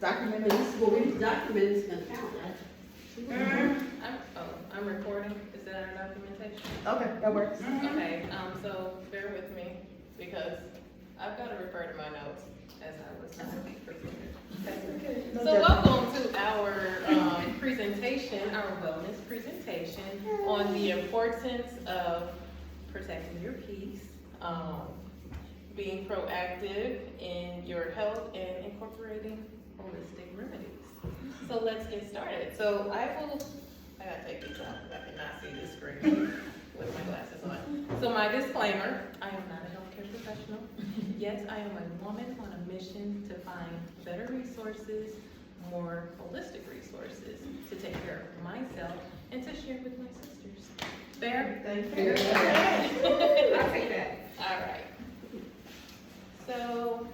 documents, well, these documents can count, right? I'm recording. Is that our documentation? Okay, that works. Okay, so bear with me because I've got to refer to my notes as I was prepared. So welcome to our presentation, our wellness presentation on the importance of protecting your peace, being proactive in your health, and incorporating holistic remedies. So let's get started. So I gotta take these off because I cannot see this screen with my glasses on. So my disclaimer, I am not a healthcare professional. Yes, I am a woman on a mission to find better resources, more holistic resources to take care of myself and to share with my sisters. Fair? Thank you. I'll take that. All right. So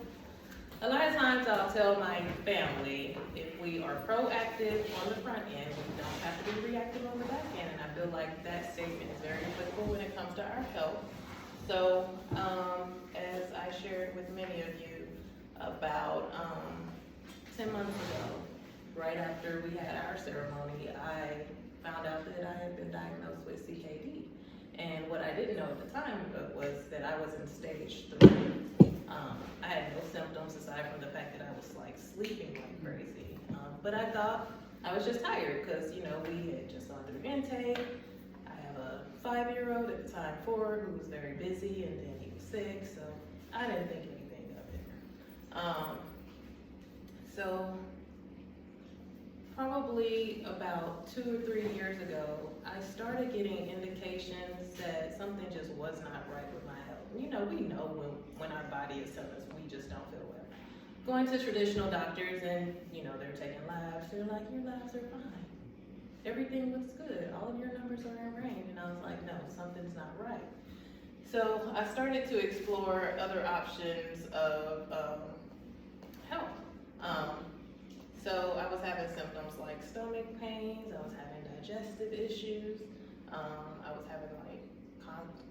a lot of times I'll tell my family if we are proactive on the front end, we don't have to be reactive on the back end. And I feel like that statement is very applicable when it comes to our health. So as I shared with many of you about 10 months ago, right after we had our ceremony, I found out that I had been diagnosed with CKD. And what I didn't know at the time was that I was in stage 3. I had no symptoms aside from the fact that I was like sleeping like crazy. But I thought I was just tired because, you know, we had just gone through intake. I have a 5-year-old at the time, 4, who was very busy, and then he was sick, so I didn't think anything of it. So probably about 2 or 3 years ago, I started getting indications that something just was not right with my health. You know, we know when our body is telling us we just don't feel well. Going to traditional doctors and, you know, they're taking labs. They're like, your labs are fine. Everything looks good. All of your numbers are in range. And I was like, no, something's not right. So I started to explore other options of health. So I was having symptoms like stomach pains. I was having digestive issues. I was having like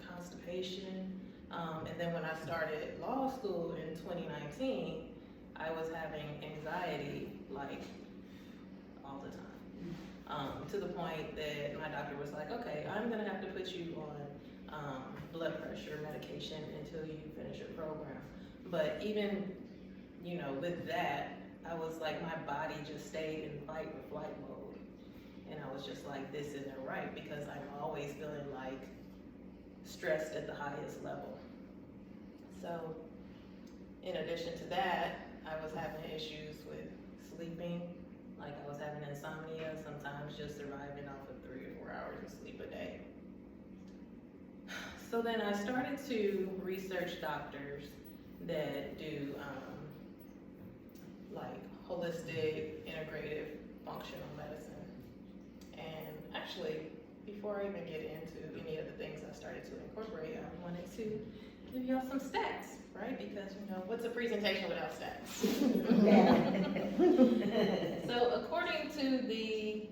constipation. And then when I started law school in 2019, I was having anxiety like all the time. To the point that my doctor was like, okay, I'm gonna have to put you on blood pressure medication until you finish your program. But even, you know, with that, I was like, my body just stayed in fight or flight mode. And I was just like, this isn't right because I'm always feeling like stressed at the highest level. So in addition to that, I was having issues with sleeping. Like I was having insomnia, sometimes just surviving off of 3 or 4 hours of sleep a day. So then I started to research doctors that do like holistic, integrative, functional medicine. And actually, before I even get into any of the things I started to incorporate, I wanted to give y'all some stats, right? Because, you know, what's a presentation without stats? So according to the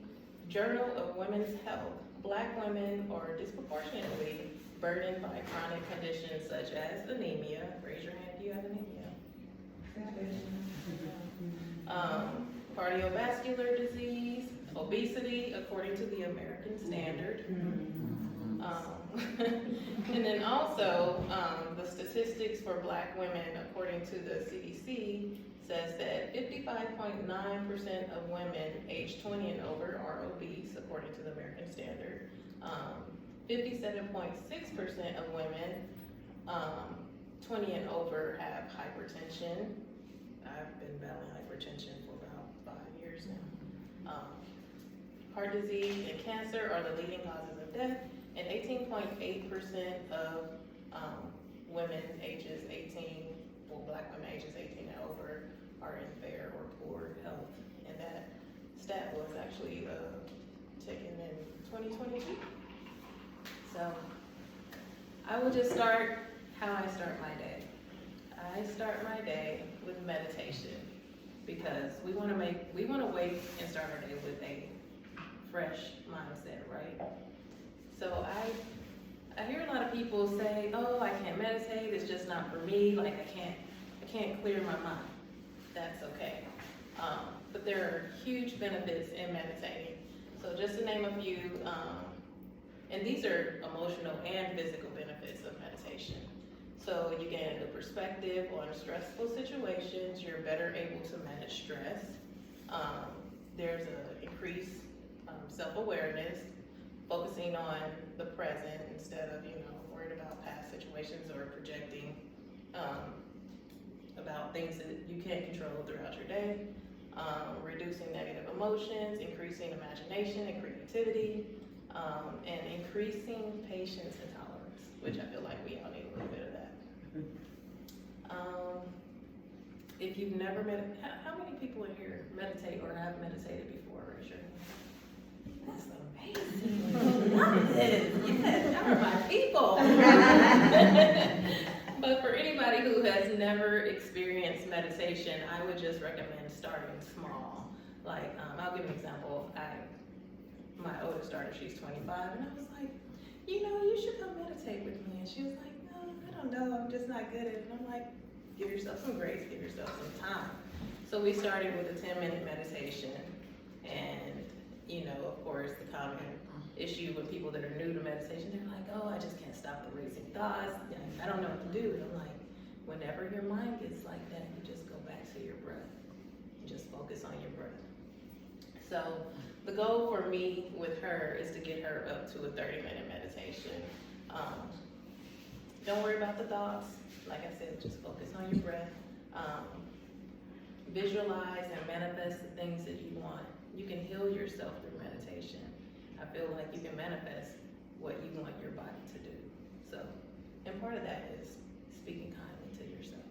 Journal of Women's Health, Black women are disproportionately burdened by chronic conditions such as anemia. Raise your hand if you have anemia. Cardiovascular disease, obesity, according to the American Standard. And then also, the statistics for Black women, according to the CDC, says that 55.9% of women aged 20 and over are obese, according to the American Standard. 57.6% of women 20 and over have hypertension. I've been battling hypertension for about 5 years now. Heart disease and cancer are the leading causes of death, and 18.8% of women ages 18, well, Black women ages 18 and over are in fair or poor health. And that stat was actually taken in 2022. So I will just start how I start my day. I start my day with meditation because we want to wake and start our day with a fresh mindset, right? So I hear a lot of people say, "Oh, I can't meditate. It's just not for me. Like I can't clear my mind." That's okay. But there are huge benefits in meditating. So just to name a few, and these are emotional and physical benefits of meditation. So you gain a new perspective on stressful situations. You're better able to manage stress. There's an increased self-awareness, focusing on the present instead of, worried about past situations or projecting about things that you can't control throughout your day. Reducing negative emotions, increasing imagination and creativity, and increasing patience and tolerance, which I feel like we all need a little bit of that. If you've never how many people in here meditate or have meditated before? Raise your hand. That's amazing. Love this. Yes, y'all are my people. But for anybody who has never experienced meditation, I would just recommend starting small. Like, I'll give an example. My oldest daughter, she's 25, and I was like, you should come meditate with me. And she was like, no, I don't know, I'm just not good at it. And I'm like, give yourself some grace, give yourself some time. So we started with a 10-minute meditation. And, of course, the common issue with people that are new to meditation, they're like, oh, I just can't stop the racing thoughts. I don't know what to do. And I'm like, whenever your mind gets like that, you just go back to your breath. You just focus on your breath. So the goal for me with her is to get her up to a 30-minute meditation. Don't worry about the thoughts. Like I said, just focus on your breath. Visualize and manifest the things that you want. You can heal yourself through meditation. I feel like you can manifest what you want your body to do. So, and part of that is speaking kindly to yourself.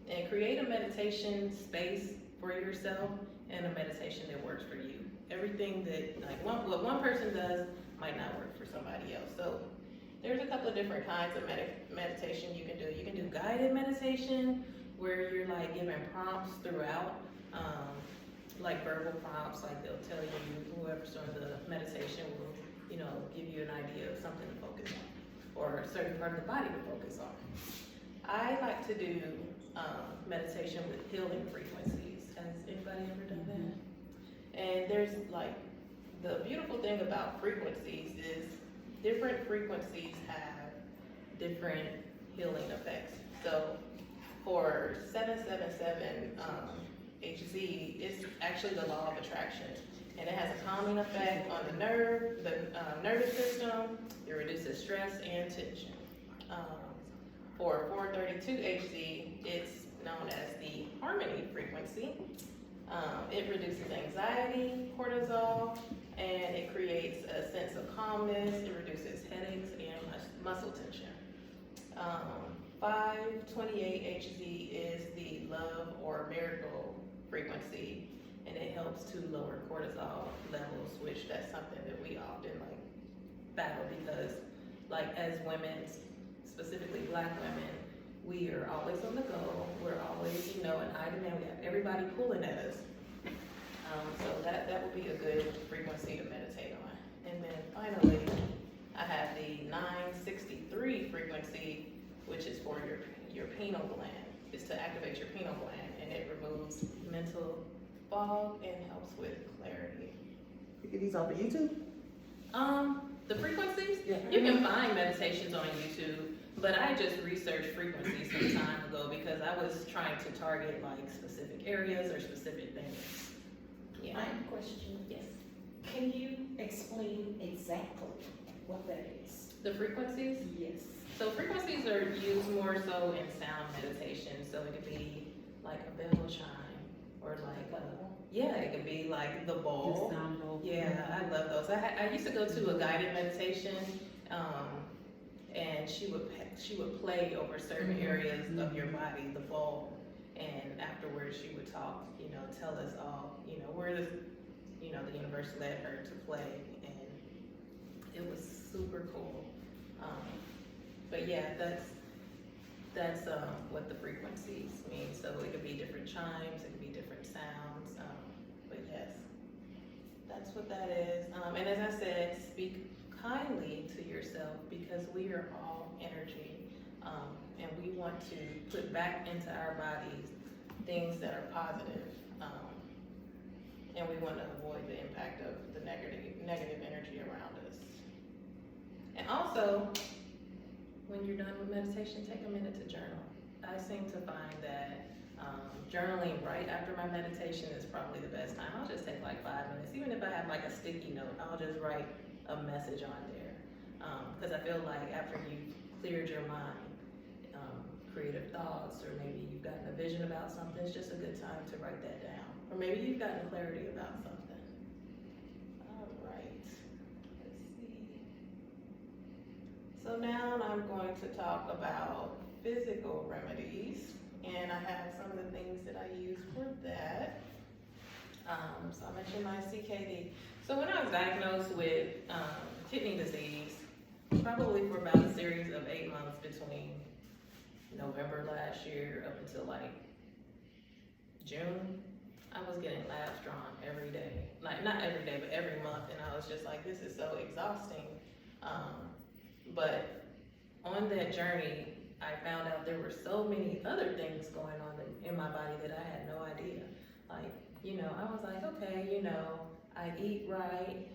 And create a meditation space for yourself and a meditation that works for you. Everything that, what one person does might not work for somebody else. So there's a couple of different kinds of meditation you can do. You can do guided meditation where you're given prompts throughout, like verbal prompts, like they'll tell you, whoever's doing the meditation will, give you an idea of something to focus on or a certain part of the body to focus on. I like to do meditation with healing frequencies. Has anybody ever done that? And there's the beautiful thing about frequencies is different frequencies have different healing effects. So for 777 HZ, it's actually the law of attraction. And it has a calming effect on the nervous system. It reduces stress and tension. For 432 HZ, it's known as the harmony frequency. It reduces anxiety, cortisol, and it creates a sense of calmness. It reduces headaches and muscle tension. 528 HZ is the love or miracle frequency, and it helps to lower cortisol levels, which that's something that we often battle because as women, specifically Black women, we are always on the go. We're always, in high demand. We have everybody pulling at us. So that would be a good frequency to meditate on. And then finally, I have the 963 frequency, which is for your pineal gland. It's to activate your pineal gland, and it removes mental fog and helps with clarity. You get these off of YouTube? The frequencies? Yeah. You can find meditations on YouTube, but I just researched frequencies some time ago because I was trying to target specific areas or specific things. Yeah. I have a question. Yes. Can you explain exactly what that is? The frequencies? Yes. So frequencies are used more so in sound meditation. So it could be like a bell chime or it could be like the bowl. Yeah, I love those. I used to go to a guided meditation, and she would play over certain areas of your body, the bowl, and afterwards she would talk, tell us all, where the universe led her to play, and it was super cool. But yeah, that's what the frequencies mean. So it could be different chimes, it could be different sounds. But yes, that's what that is. And as I said, speak kindly to yourself because we are all energy, and we want to put back into our bodies things that are positive. And we want to avoid the impact of the negative energy around us. And also, when you're done with meditation, take a minute to journal. I seem to find that journaling right after my meditation is probably the best time. I'll just take like 5 minutes. Even if I have like a sticky note, I'll just write a message on there. Because I feel like after you've cleared your mind, creative thoughts, or maybe you've gotten a vision about something, it's just a good time to write that down. Or maybe you've gotten clarity about something. All right, let's see. So now I'm going to talk about physical remedies, and I have some of the things that I use for that. So I mentioned my CKD. So when I was diagnosed with kidney disease, probably for about a series of 8 months between November last year up until like June, I was getting labs drawn every day. Like, not every day, but every month, and I was just like, this is so exhausting. But on that journey, I found out there were so many other things going on in my body that I had no idea. Like, I was like, okay, I eat right,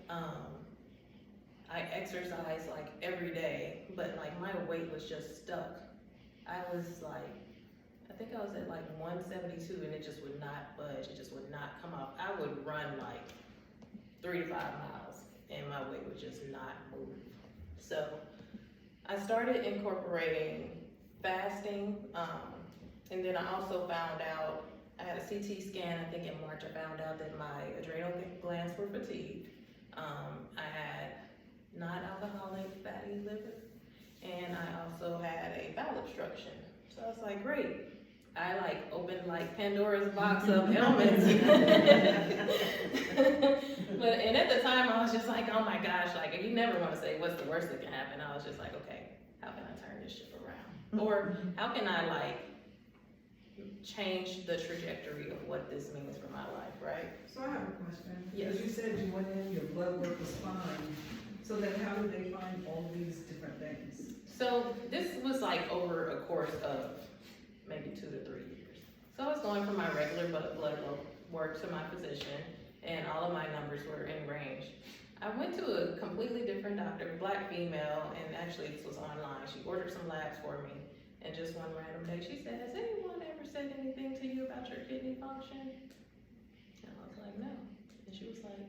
I exercise like every day, but like my weight was just stuck. I was like, I think I was at like 172 and it just would not budge, it just would not come off. I would run like 3 to 5 miles and my weight would just not move. So I started incorporating fasting, and then I also found out, I had a CT scan, I think in March, I found out that my adrenal glands were fatigued. I had non-alcoholic fatty liver, and I also had a bowel obstruction. So I was like, great. I like opened like Pandora's box of ailments. And at the time I was just like, oh my gosh, like you never want to say what's the worst that can happen. I was just like, okay, how can I turn this shit around? Or how can I like change the trajectory of what this means for my life, right? So I have a question. Yes. Because you said you went in, your blood work was fine. So then how did they find all these different things? So this was like over a course of maybe 2 to 3 years. So I was going from my regular blood work to my physician, and all of my numbers were in range. I went to a completely different doctor, black female, and actually this was online. She ordered some labs for me, and just one random day she said, has anyone ever said anything to you about your kidney function? And I was like, no. And she was like,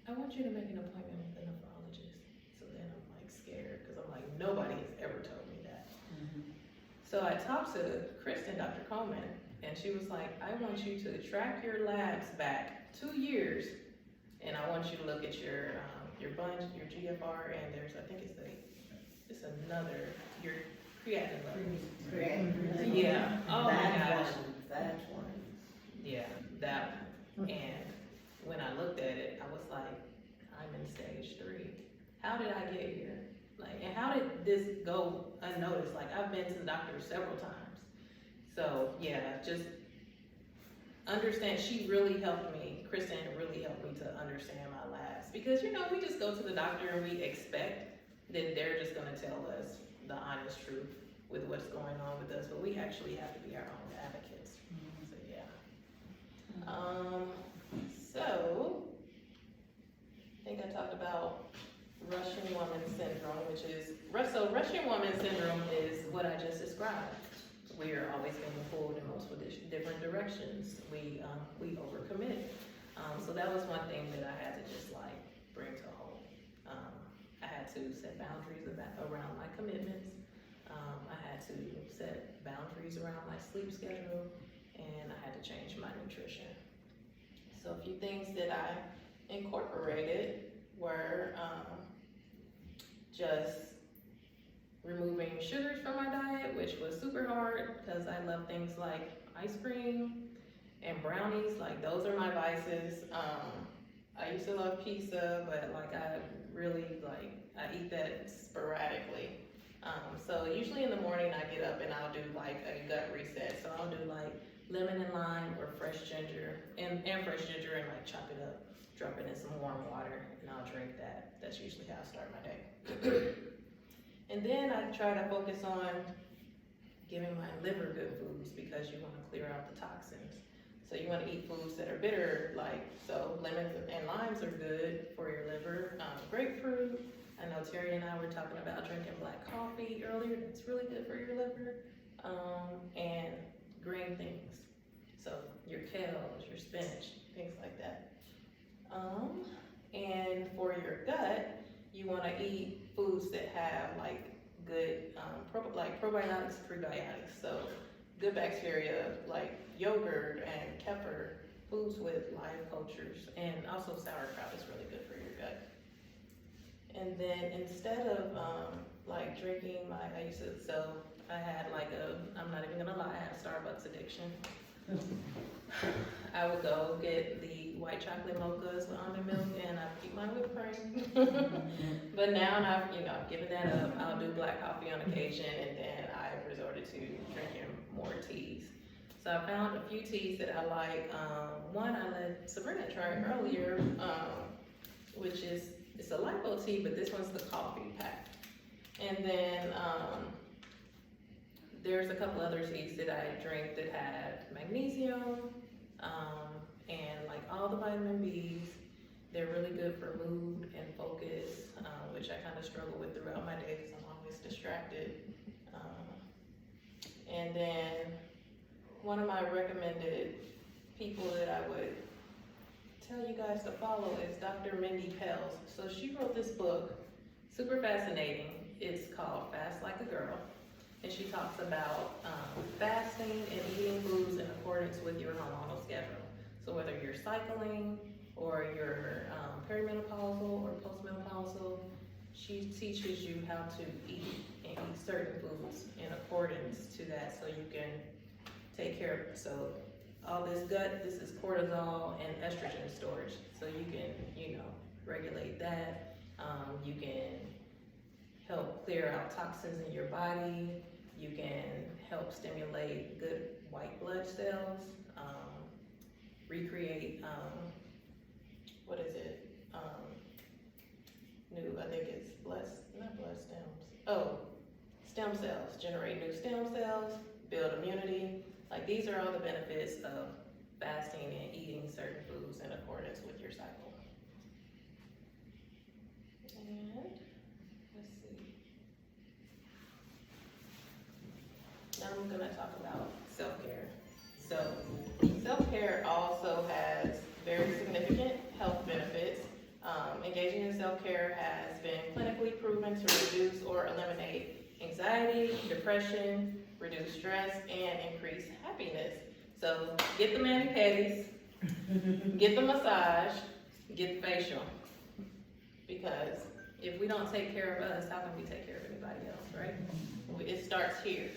I want you to make an appointment with a nephrologist. So then I'm like scared, because I'm like, nobody has ever told me that. So I talked to Kristen, Dr. Coleman, and she was like, I want you to track your labs back 2 years, and I want you to look at your bunch, your GFR, and there's, I think it's another, your creatinine level. Yeah, oh my gosh. That one. Yeah, that one. And when I looked at it, I was like, I'm in stage 3. How did I get here? Like, and how did this go unnoticed? Like, I've been to the doctor several times. So yeah, just understand, she really helped me, Kristen really helped me to understand my labs. Because we just go to the doctor and we expect that they're just gonna tell us the honest truth with what's going on with us, but we actually have to be our own advocates. So yeah. So I think I talked about Russian woman syndrome, which is, so Russian woman syndrome is what I just described. We are always being pulled in multiple different directions. We overcommit. So that was one thing that I had to just like bring to a halt. I had to set boundaries around my commitments. I had to set boundaries around my sleep schedule, and I had to change my nutrition. So a few things that I incorporated were just removing sugars from my diet, which was super hard because I love things like ice cream and brownies. Like, those are my vices. I used to love pizza, but like I eat that sporadically. So usually in the morning I get up and I'll do like a gut reset. So I'll do like lemon and lime or fresh ginger and fresh ginger, and like chop it up, drop it in some warm water, and I'll drink that. That's usually how I start my day. And then I try to focus on giving my liver good foods because you wanna clear out the toxins. So you wanna eat foods that are bitter, so lemons and limes are good for your liver. Grapefruit, I know Terry and I were talking about drinking black coffee earlier, that's really good for your liver. And green things, so your kales, your spinach, things like that. And for your gut, you wanna eat foods that have good probiotics, prebiotics, so good bacteria like yogurt and kefir, foods with live cultures, and also sauerkraut is really good for your gut. And then instead of drinking I had I'm not even gonna lie, I had a Starbucks addiction. I would go get the white chocolate mochas with almond milk and I'd keep my whipped cream. But now I've given that up. I'll do black coffee on occasion, and then I've resorted to drinking more teas. So I found a few teas that I like. One I let Sabrina try earlier, which is, it's a lipo tea, but this one's the coffee pack. And then there's a couple other teas that I drink that have magnesium, and all the vitamin Bs. They're really good for mood and focus, which I kind of struggle with throughout my day because I'm always distracted. And then one of my recommended people that I would tell you guys to follow is Dr. Mindy Pels. So she wrote this book, super fascinating. It's called Fast Like a Girl. And she talks about fasting and eating foods in accordance with your hormonal schedule. So whether you're cycling or you're perimenopausal or postmenopausal, she teaches you how to eat and eat certain foods in accordance to that so you can take care of it. So all this gut, this is cortisol and estrogen storage. So you can, regulate that. You can help clear out toxins in your body. You can help stimulate good white blood cells, recreate, I think it's stem cells, generate new stem cells, build immunity. These are all the benefits of fasting and eating certain foods in accordance with your cycle. And let's see. Now I'm gonna talk about self-care. So self-care also has very significant health benefits. Engaging in self-care has been clinically proven to reduce or eliminate anxiety, depression, reduce stress, and increase happiness. So get the mani-pedis, get the massage, get the facial. Because if we don't take care of us, how can we take care of anybody else, right? It starts here.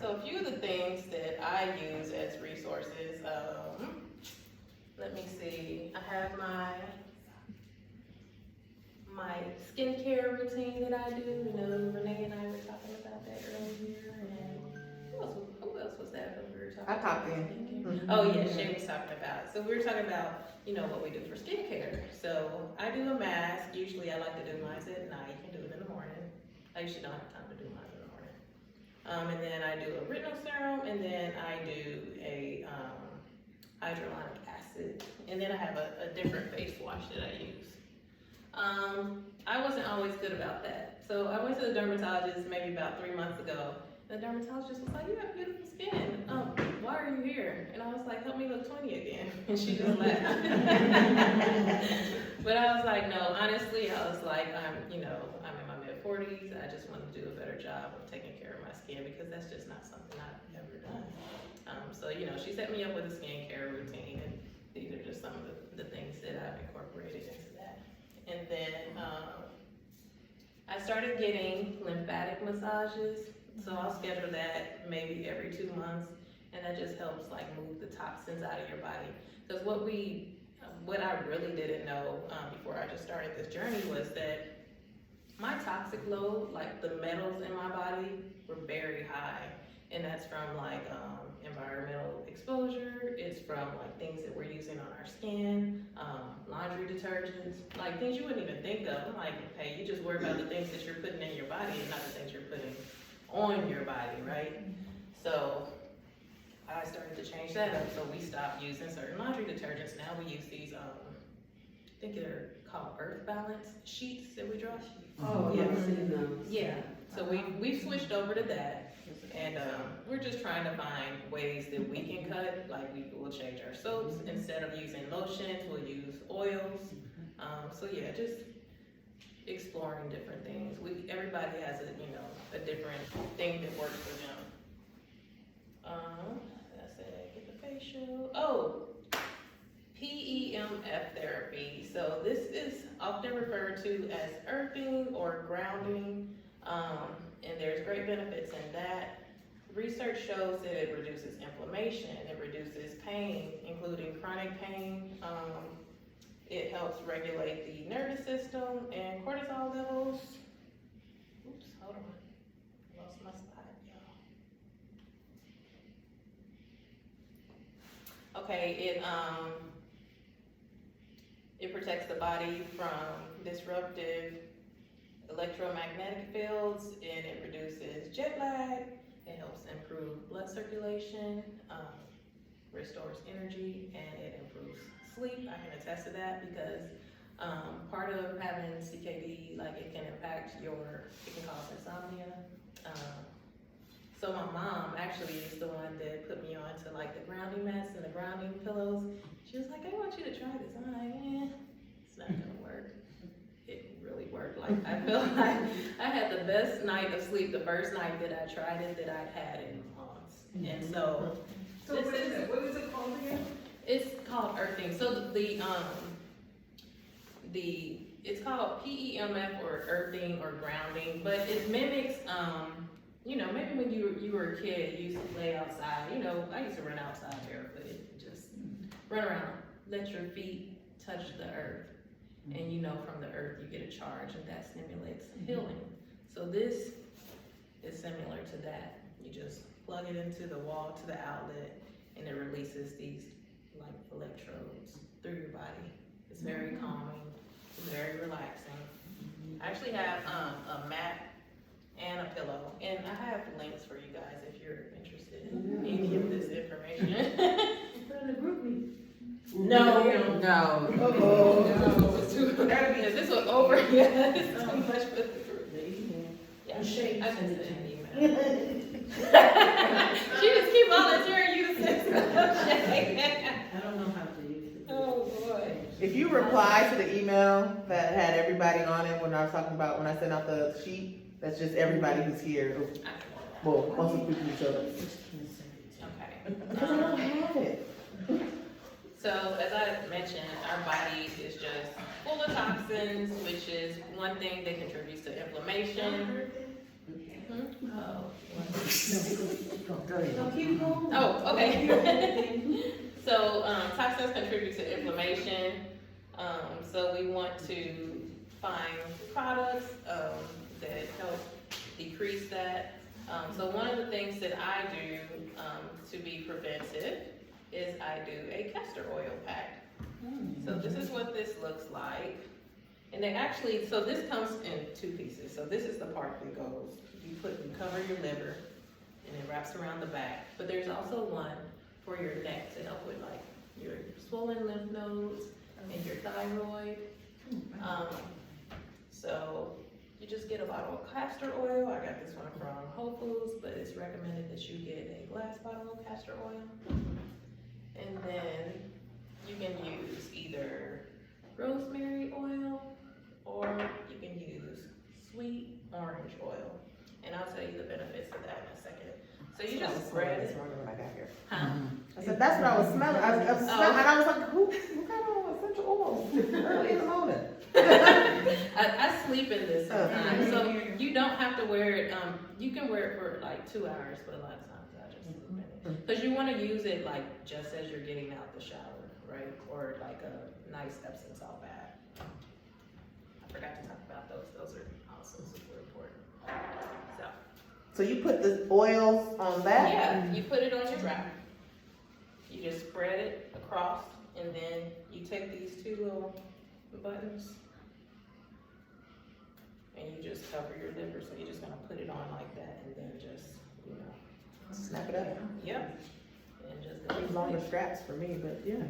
So a few of the things that I use as resources, let me see, I have my skincare routine that I do. Renee and I were talking about that earlier, and who else was that we were talking about? I popped in. Oh yeah, Shay was talking about. So we were talking about, what we do for skincare. So I do a mask. Usually I like to do mine at night. You can do it in the morning. I usually don't have time to do mine in the morning. And then I do a retinol serum, and then I do a hydrolonic acid, and then I have a different face wash that I use. I wasn't always good about that. So I went to the dermatologist maybe about 3 months ago. The dermatologist was like, "You have beautiful skin. Why are you here?" And I was like, "Help me look 20 again." And she just laughed. But I was like, no, honestly, I'm in my mid-40s. I just want to do a better job of taking care of my skin because that's just not something I've ever done. So she set me up with a skincare routine, and these are just some of the things that I've incorporated into that. And then I started getting lymphatic massages. So I'll schedule that maybe every 2 months, and that just helps move the toxins out of your body. Because what I really didn't know before I just started this journey was that my toxic load, the metals in my body, were very high, and that's from environmental exposure. It's from things that we're using on our skin, laundry detergents, things you wouldn't even think of. I'm like, hey, you just worry about the things that you're putting in your body and not the things you're putting on your body, right? So I started to change that up, so we stopped using certain laundry detergents. Now we use these, I think they're called Earth Balance sheets that we draw. Oh, yeah. I've seen those. Yeah, so we've switched over to that, and we're just trying to find ways that we can cut, like we will change our soaps, instead of using lotions, we'll use oils. So yeah, just exploring different things. Everybody has a different thing that works for them. That's it, get the facial. Oh, PEMF therapy. So this is often referred to as earthing or grounding, and there's great benefits in that. Research shows that it reduces inflammation, it reduces pain, including chronic pain. It helps regulate the nervous system and cortisol levels. Oops, hold on, lost my slide, y'all. Okay, it protects the body from disruptive electromagnetic fields, and it reduces jet lag. It helps improve blood circulation, restores energy, and it improves sleep. I can attest to that because part of having CKD, like it can impact it can cause insomnia. So my mom actually is the one that put me on to like the grounding mats and the grounding pillows. She was like, I want you to try this. I'm like, it's not gonna work. It really worked. Like I felt like I had the best night of sleep the first night that I tried it that I'd had in months. And so So what is it? What is it called again? it's called earthing. So it's called PEMF or earthing or grounding, but it mimics maybe when you were a kid, you used to play outside. I used to run outside barefooted, just run around, let your feet touch the earth. And from the earth you get a charge, and that stimulates healing. So this is similar to that. You just plug it into the wall to the outlet, and it releases these like electrodes through your body. It's very calming, it's very relaxing. I actually have a mat and a pillow, and I have links for you guys if you're interested in any of this information. Put in the group meeting. No. Uh-oh. It's too, is this one over? Yeah, it's too much for the group. Yeah, I Shake. can send an email. She just keep volunteering you to send stuff. I don't know how to use it. Oh, boy. If you reply to the email that had everybody on it when I was talking about, when I sent out the sheet, that's just everybody who's here. Well, most of the people who showed up. Okay. Because I don't have it. So as I mentioned, our body is just full of toxins, which is one thing that contributes to inflammation. Oh, Go ahead. So keep going. oh, okay. So toxins contribute to inflammation. So we want to find products that help decrease that. So one of the things that I do to be preventive is I do a castor oil pack. So this is what this looks like. And so this comes in two pieces. So this is the part that goes, you cover your liver and it wraps around the back. But there's also one for your neck to help with like your swollen lymph nodes and your thyroid. So you just get a bottle of castor oil. I got this one from Whole Foods, but it's recommended that you get a glass bottle of castor oil. And then you can use either rosemary oil or you can use sweet orange oil. And I'll tell you the benefits of that in a second. So you just spread it. When I got here. Huh? I said, that's what I was smelling. I was smelling, and I was like, who got on essential oils early in the morning? I sleep in this sometimes, so you don't have to wear it. You can wear it for like 2 hours, but a lot of times I just sleep in it. Because you want to use it like just as you're getting out the shower, right? Or like a nice Epsom salt bath. I forgot to talk about those. Those are also super important. So you put the oils on that? Yeah, you put it on your wrap. You just spread it across, and then you take these two little buttons, and you just cover your liver, so you're just gonna put it on like that, and then just, you know, Snap it up. yep, and just go. Need longer straps for me, but yeah.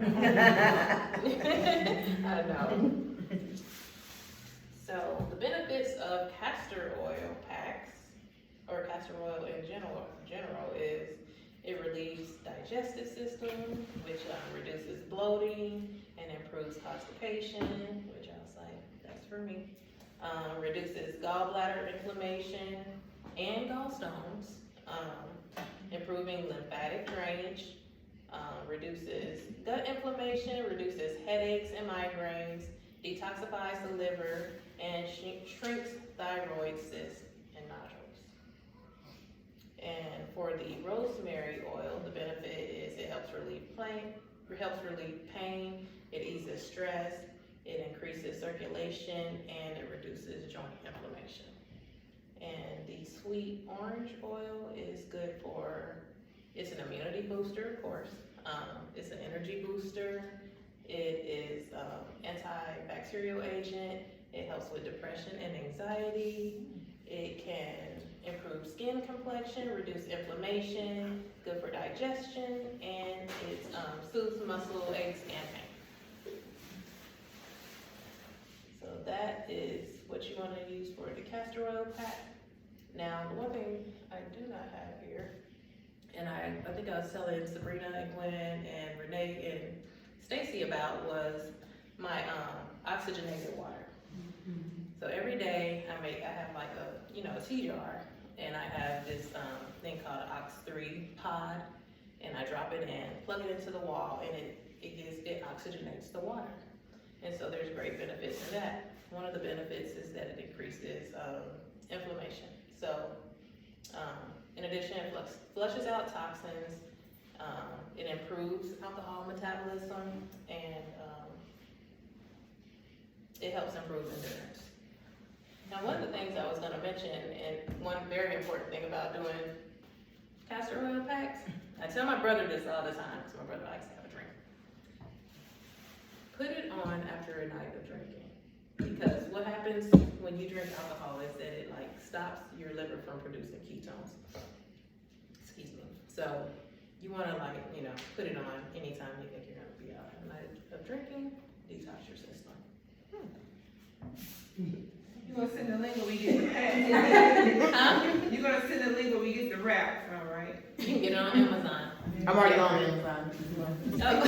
I know. So the benefits of castor oil packs, or castor oil in general is it relieves digestive system, which reduces bloating and improves constipation, which I was like, that's for me. Reduces gallbladder inflammation and gallstones, improving lymphatic drainage, reduces gut inflammation, reduces headaches and migraines, detoxifies the liver, and shrinks thyroid cysts and nodules. And for the rosemary oil, the benefit is it helps relieve pain, it eases stress, it increases circulation, and it reduces joint inflammation. And the sweet orange oil is good for, it's an immunity booster, of course. It's an energy booster. It is antibacterial agent. It helps with depression and anxiety. It can improve skin complexion, reduce inflammation, good for digestion, and it soothes muscle aches and pain. So that is what you want to use for the castor oil pack. Now, the one thing I do not have here, and I think I was telling Sabrina and Gwen and Renee and Stacy about, was my oxygenated water. So every day I have like a tea jar, and I have this thing called an Ox 3 pod, and I drop it in, plug it into the wall, and it oxygenates the water. And so there's great benefits in that. One of the benefits is that it increases inflammation. So in addition, it flushes out toxins, it improves alcohol metabolism, and it helps improve endurance. Now, one of the things I was going to mention, and one very important thing about doing castor oil packs, I tell my brother this all the time, because my brother likes to have a drink. Put it on after a night of drinking, because what happens when you drink alcohol is that it stops your liver from producing ketones. Excuse me. So you want to put it on anytime you think you're going to be out a night of drinking, detox your system. You gonna send the link when we get the pack? Huh? You gonna send the link when we get the wrap, all right? You can get it on Amazon. I'm already on Amazon. Oh.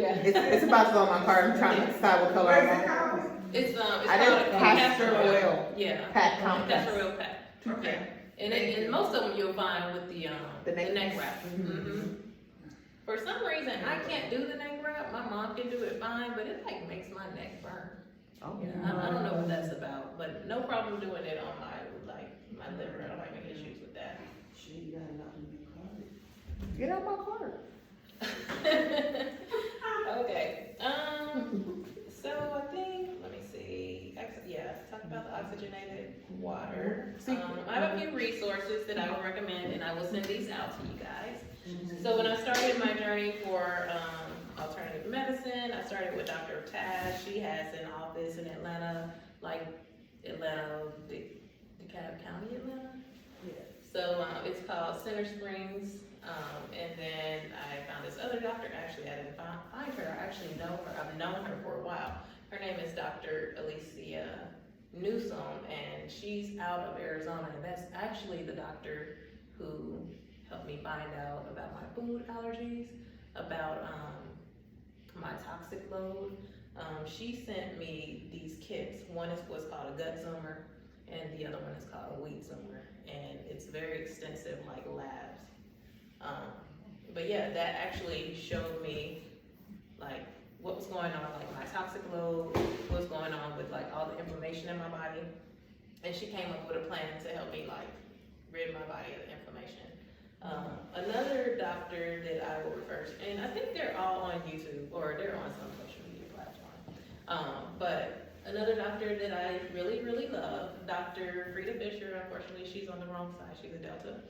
Yeah. It's about to go on my card. I'm trying to decide what color I Where's it want. called? It's I called did a castor oil. Yeah. Pack complex. Castor oil pack. Okay. And most of them you'll find with the neck neck wrap. Mm-hmm. For some reason, I can't do the neck wrap. My mom can do it fine, but it makes my neck burn. Oh, I don't know what that's about, but no problem doing it on my liver. I don't have any issues with that. She got enough in your card. Get out my card. Okay. So I think, let me see. Talk about the oxygenated water. I have a few resources that I would recommend, and I will send these out to you guys. So when I started my journey for alternative medicine, I started with Dr. Taz. She has an office in Atlanta, DeKalb County, Atlanta. Yeah. So it's called Center Springs. And then I found this other doctor. Actually, I didn't find her. I actually know her. I've known her for a while. Her name is Dr. Alicia Newsom, and she's out of Arizona. And that's actually the doctor who helped me find out about my food allergies, about my toxic load. She sent me these kits. One is what's called a gut zoomer, and the other one is called a wheat zoomer. And it's very extensive, like labs. But yeah, that actually showed me what was going on, my toxic load, what was going on with all the inflammation in my body. And she came up with a plan to help me rid my body of the inflammation. Another doctor that I will refer to, and I think they're all on YouTube, or they're on some social media platform. But another doctor that I really, really love, Dr. Frida Fisher. Unfortunately, she's on the wrong side. She's a Delta.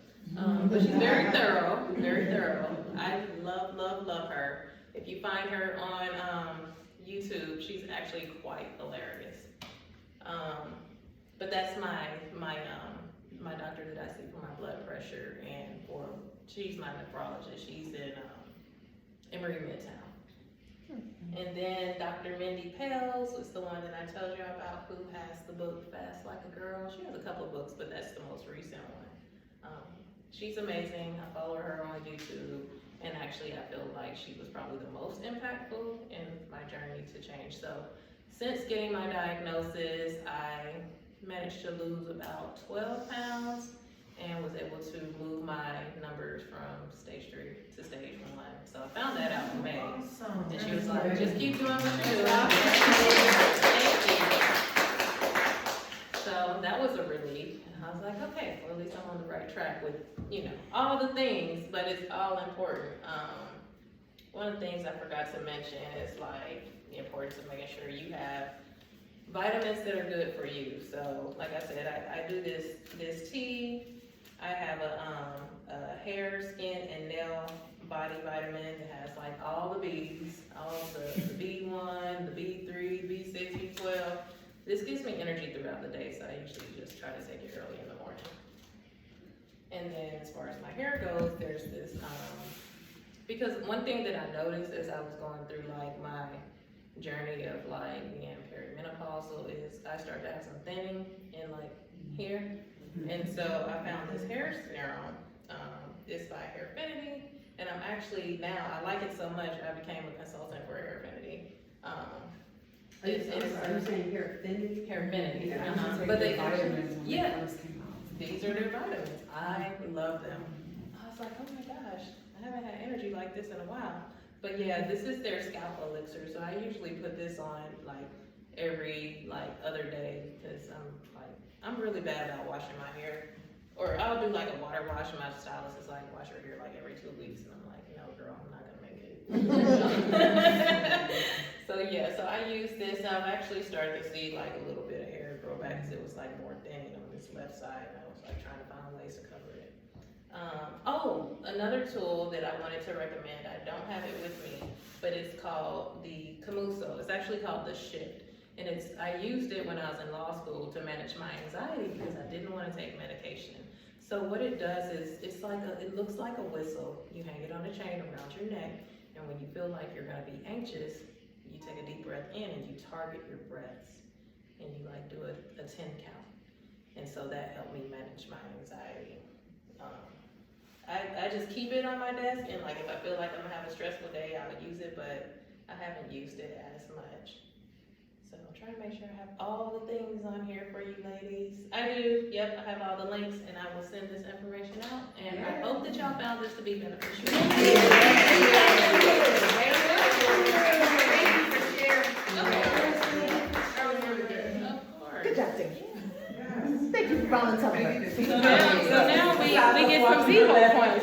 But she's very thorough, very thorough. I love, love, love her. If you find her on YouTube, she's actually quite hilarious. but that's my doctor that I see for my blood pressure and she's my nephrologist. She's in Emory Midtown. And then Dr. Mindy Pales is the one that I told you about, who has the book Fast Like a Girl. She has a couple of books, but that's the most recent one. She's amazing. I follow her on YouTube, and actually I feel like she was probably the most impactful in my journey to change. So since getting my diagnosis, I managed to lose about 12 pounds and was able to move my numbers from stage 3 to stage 1. So I found that out in May. Awesome. And she was like, just keep doing what you're doing. Thank you. So that was a relief. And I was like, okay, well, at least I'm on the right track with, all the things, but it's all important. One of the things I forgot to mention is like the importance of making sure you have vitamins that are good for you. So like I said, I do this tea. I have a hair, skin, and nail body vitamin that has like all the B's, all the B1, the B3, B6, B12. This gives me energy throughout the day, so I usually just try to take it early in the morning. And then as far as my hair goes, there's this, because one thing that I noticed as I was going through like my journey of like being perimenopausal is I started to have some thinning in like hair. And so I found this hair serum, it's by Hair Affinity, and I'm actually now, I like it so much, I became a consultant for Hair Affinity. Are you saying Hair Affinity? Hair Affinity, Yeah, but they vitamins when yeah. it first came out. These are their vitamins. I love them. I was like, oh my gosh, I haven't had energy like this in a while. But yeah, this is their scalp elixir, so I usually put this on like every other day because I'm really bad about washing my hair. Or I'll do like a water wash, and my stylist is like, wash your hair like every 2 weeks, and I'm like, no girl, I'm not gonna make it. So yeah, so I use this. I've actually started to see like a little bit of hair grow back because it was like more thinning on this left side, and I was like trying to find ways to cover it. Another tool that I wanted to recommend, I don't have it with me, but it's called the Camuso. It's actually called the Shift. And I used it when I was in law school to manage my anxiety because I didn't want to take medication. So what it does is, it looks like a whistle. You hang it on a chain around your neck, and when you feel like you're gonna be anxious, you take a deep breath in and you target your breaths, and you like do a 10 count. And so that helped me manage my anxiety. I just keep it on my desk, and like if I feel like I'm gonna have a stressful day, I would use it, but I haven't used it as much. So I'm trying to make sure I have all the things on here for you ladies. I do, yep, I have all the links, and I will send this information out, and I hope that y'all found this to be beneficial. Thank you for sharing. Of course. Good job, Tim. Yeah. Thank you for volunteering. Thank you. So now we get some 0 points.